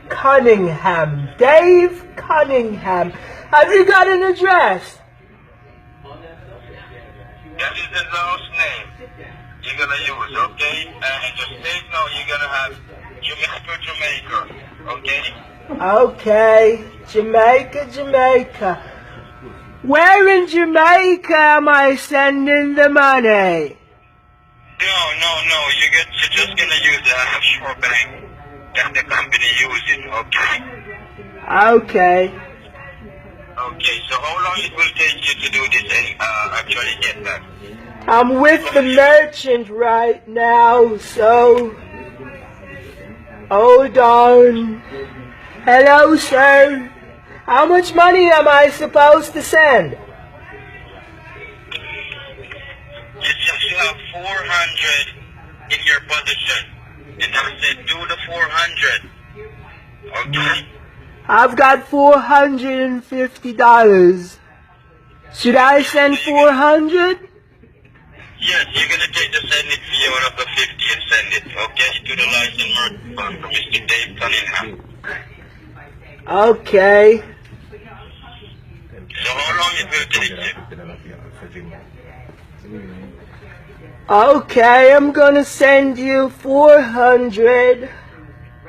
Cunningham. Cunningham. Dave Cunningham. Have you got an address? That is the last name you're gonna use, okay? And the state now you're gonna have Jamaica, okay? Okay. Jamaica. Where in Jamaica am I sending the money? No. You're just gonna use the offshore bank that the company uses, okay? Okay. Okay, so how long it will take you to do this and actually get that? I'm with the merchant right now, so hold on. Hello, sir. How much money am I supposed to send? You just have 400 in your possession. And I said do the 400. Okay? I've got $450. Should I send 400? Yes, you're gonna take the sending fee out of the 50 and send it, okay? To the licensed merchant for Mr. Dave Cunningham. Okay. So how long it will take you? Okay, I'm gonna send you 400.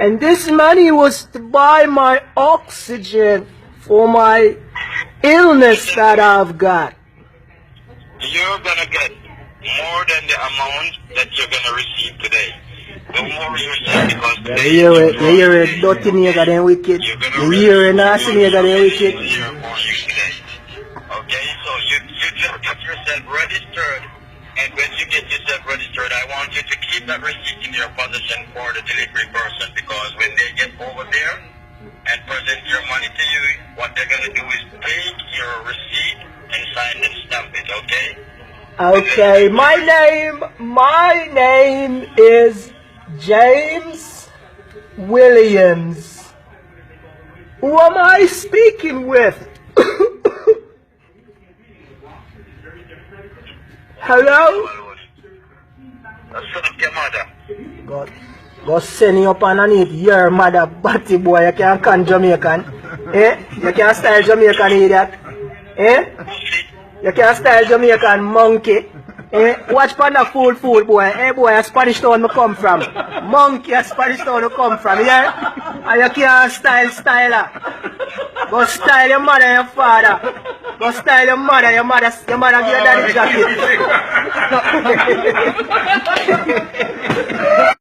And this money was to buy my oxygen for my illness that I've got. You're gonna get more than the amount that you're gonna receive today. The more you receive because today You hear it, dirty nigga, then wicked. You hear it, nasty nigga, then wicked. Okay, so you just get yourself registered. And when you get yourself registered, I want you to keep that receipt in your possession for the delivery person, because when they get over there and present your money to you, what they're going to do is take your receipt and sign and stamp it, okay? Okay, my name is James Williams. Who am I speaking with? Hello? Go send you up underneath your mother batty boy. You can't can Jamaican. Eh? You can't style Jamaican idiot. Eh? You can't style Jamaican monkey. Eh? Watch panda fool boy. Eh boy, a Spanish town me come from. Monkey, a Spanish town me come from, yeah? And you can't styler. Go style your mother and your father. Go style your mother give your daddy jacket.